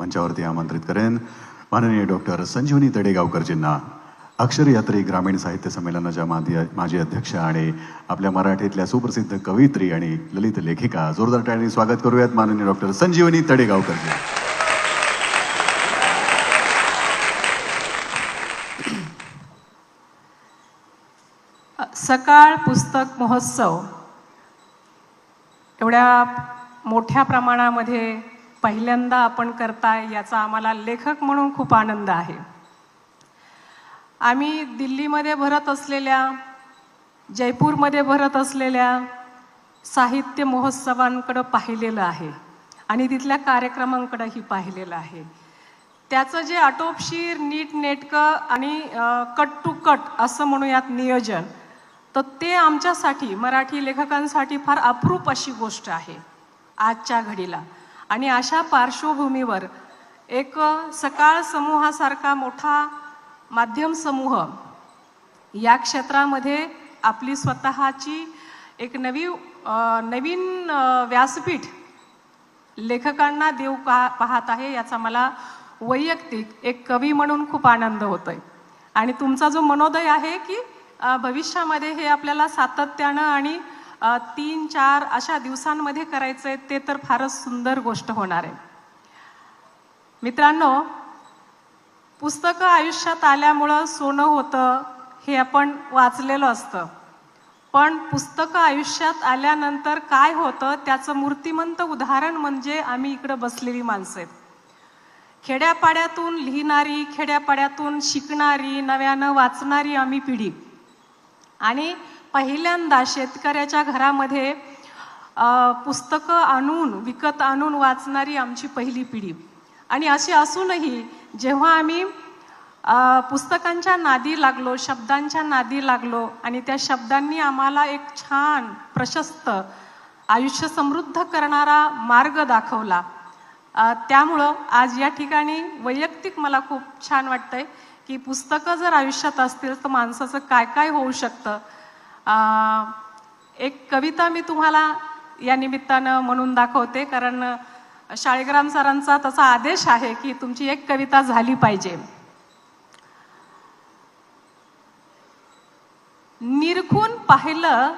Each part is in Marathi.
मंचावरती आमंत्रित करेन माननीय डॉक्टर संजीवनी तडेगावकरजींना. अक्षरयात्री ग्रामीण साहित्य संमेलनाच्या माजी अध्यक्ष आणि आपल्या मराठीतल्या सुप्रसिद्ध कवयित्री आणि ललित लेखिका. जोरदार टाळ्यांनी स्वागत करूयात माननीय डॉक्टर संजीवनी तडेगावकरजी. सकाळ पुस्तक महोत्सव एवढ्या मोठ्या प्रमाणामध्ये पहिल्यांदा आपण करताय याचा आम्हाला लेखक म्हणून खूप आनंद आहे. आम्ही दिल्लीमध्ये भरत असलेल्या, जयपूरमध्ये भरत असलेल्या साहित्य महोत्सवांकडं पाहिलेलं आहे आणि तिथल्या कार्यक्रमांकडंही पाहिलेलं आहे. त्याचं जे आटोपशीर, नीटनेटकं आणि कट टू कट असं म्हणूयात नियोजन, तर ते आमच्यासाठी मराठी लेखकांसाठी फार अप्रूप अशी गोष्ट आहे आजच्या घडीला. आणि अशा पार्श्वभूमीवर एक सकाळ समूहासारखा मोठा माध्यम समूह या क्षेत्रामध्ये आपली स्वतःची एक नवीन व्यासपीठ लेखकांना देऊ पाहत आहे याचा मला वैयक्तिक एक कवी म्हणून खूप आनंद होतोय. आणि तुमचा जो मनोदय आहे की भविष्यामध्ये हे आपल्याला सातत्यानं आणि 3-4 अशा दिवसांमध्ये करायचं आहे, ते तर फारच सुंदर गोष्ट होणार आहे. मित्रांनो, पुस्तकं आयुष्यात आल्यामुळं सोनं होतं हे आपण वाचलेलं असतं, पण पुस्तकं आयुष्यात आल्यानंतर काय होतं त्याचं मूर्तिमंत उदाहरण म्हणजे आम्ही इकडं बसलेली माणसं आहेत. खेड्यापाड्यातून लिहिणारी, खेड्यापाड्यातून शिकणारी, नव्यानं वाचणारी आम्ही पिढी आणि पहिल्यांदा शेतकऱ्याच्या घरामध्ये पुस्तकं आणून, विकत आणून वाचणारी आमची पहिली पिढी. आणि अशी असूनही जेव्हा आम्ही पुस्तकांच्या नादी लागलो, शब्दांच्या नादी लागलो आणि त्या शब्दांनी आम्हाला एक छान प्रशस्त आयुष्य समृद्ध करणारा मार्ग दाखवला, त्यामुळं आज या ठिकाणी वैयक्तिक मला खूप छान वाटतंय की पुस्तकं जर आयुष्यात असतील तर माणसाचं काय काय होऊ शकतं. एक कविता मी तुम्हाला या निमित्तानं म्हणून दाखवते, कारण शाळीग्राम सरांचा तसा आदेश आहे की तुमची एक कविता झाली पाहिजे. निरखून पाहिलं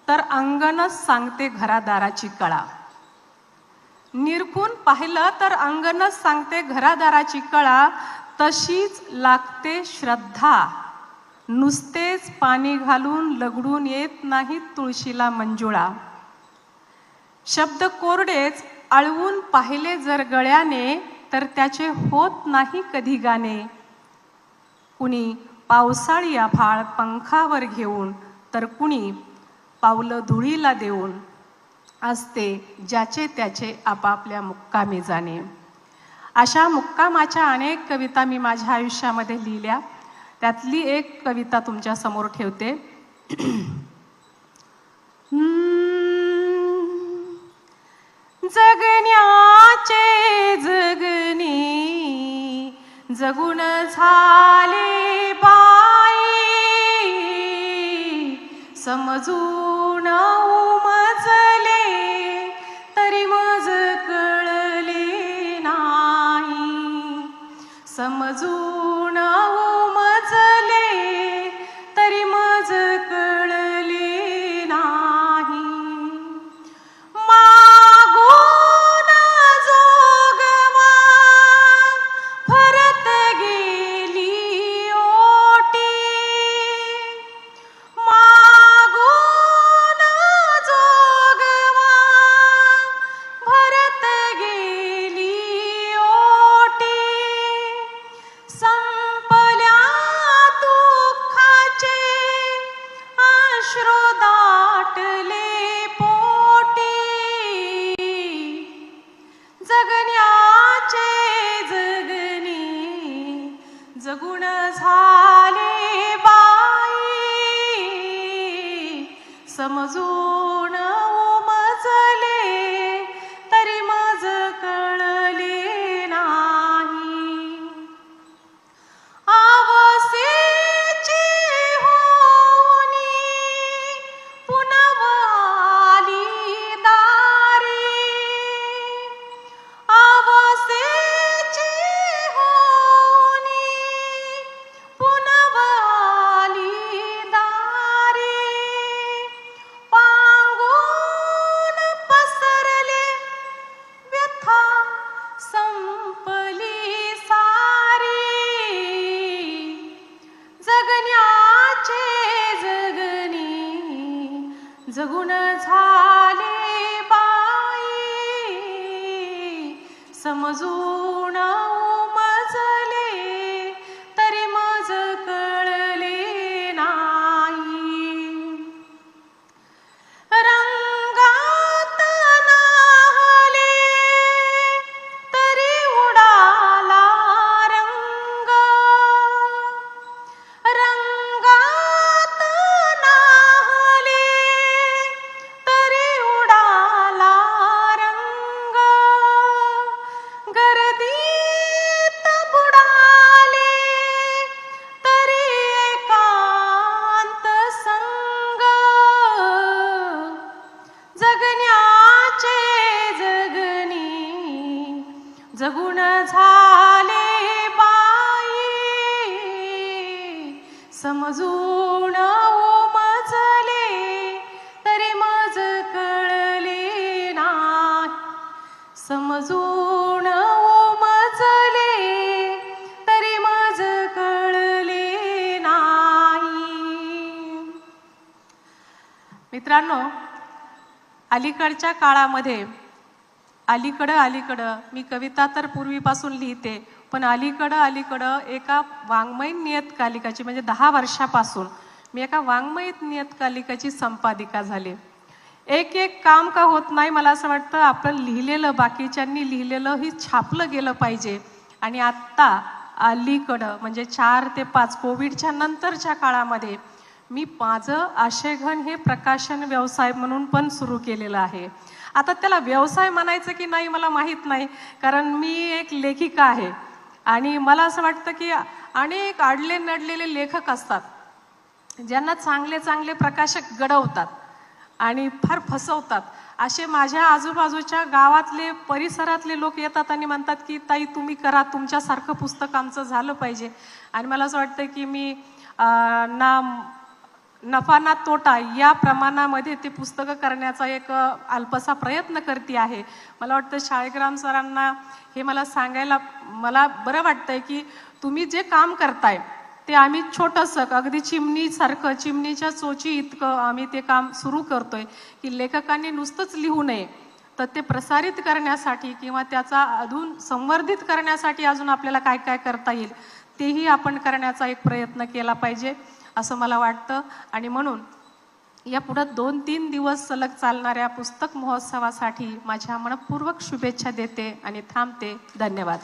तर अंगणच सांगते घरादाराची कळा. निरखून पाहिलं तर अंगणच सांगते घरादाराची कळा, तशीच लागते श्रद्धा. नुसतेच पाणी घालून लगडून येत नाहीत तुळशीला मंजुळा. शब्द कोरडेच आळवून पाहिले जर गळ्याने, तर त्याचे होत नाही कधी गाणे. कुणी पावसाळी आभाळ पंखावर घेऊन, तर कुणी पावलं धुळीला देऊन. असते ज्याचे त्याचे आपापल्या मुक्कामी जाणे. अशा मुक्कामाच्या अनेक कविता मी माझ्या आयुष्यामध्ये लिहिल्या. त्यातली एक कविता तुमच्या समोर ठेवते. जगण्याचे जगणे जगून झाले बाई, समजून उमजले तरी मज कळले नाही. समजून उमजले तरी मज कळले नाही. मागून जोगमा भरत गेली ओटी. मागून जोगमा भरत गेली ओटी. समजून उमजले तरी मज कळले नाही, रंगात नाहले तरी उडाला रंग, रंगात नाहले तरी उडाला रंग, गर्दीत बुडाले तरी एकांत संग, जगण्याचे जगणी जगून झाले बाई, समजून उमजले तरी मज कळले नाही, समजून उमजले तरी मज कळले नाही. मित्रांनो, अलीकडच्या काळामध्ये अलीकडं मी कविता तर पूर्वीपासून लिहिते, पण अलीकडं एका वाङ्मय नियतकालिकाची म्हणजे 10 वर्षापासून मी एका वाङ्मय नियतकालिकाची संपादिका झाले. एक काम का होत नाही, मला असं वाटतं आपण लिहिलेलं, बाकीच्यांनी लिहिलेलं ही छापलं गेलं पाहिजे. आणि आत्ता अलीकडं म्हणजे 4 ते 5 कोविडच्या नंतरच्या काळामध्ये मी माझं आशयघन हे प्रकाशन व्यवसाय म्हणून पण सुरू केलेलं आहे. आता त्याला व्यवसाय म्हणायचं की नाही मला माहीत नाही, कारण मी एक लेखिका आहे आणि मला असं वाटतं की अनेक आडले नडलेले लेखक असतात ज्यांना चांगले चांगले प्रकाशक घडवतात आणि फार फसवतात. असे माझ्या आजूबाजूच्या गावातले परिसरातले लोक येतात आणि म्हणतात की ताई तुम्ही करा, तुमच्यासारखं पुस्तक आमचं झालं पाहिजे. आणि मला असं वाटतं की मी ना नफा ना तोटा या प्रमाणामध्ये ते पुस्तकं करण्याचा एक अल्पसा प्रयत्न करते आहे. मला वाटतं शाळेग्राम सरांना हे मला सांगायला मला बरं वाटतंय की तुम्ही जे काम करताय ते आम्ही छोटंसं अगदी चिमणीसारखं, चिमणीच्या चोची इतकं आम्ही ते काम सुरू करतोय की लेखकांनी नुसतंच लिहू नये, तर ते प्रसारित करण्यासाठी किंवा त्याचा अजून संवर्धित करण्यासाठी अजून आपल्याला काय काय करता येईल तेही आपण करण्याचा एक प्रयत्न केला पाहिजे असं मला वाटतं. आणि म्हणून या पुढं 2-3 दिवस सलग चालणाऱ्या पुस्तक महोत्सवासाठी माझ्या मनपूर्वक शुभेच्छा देते आणि थांबते. धन्यवाद.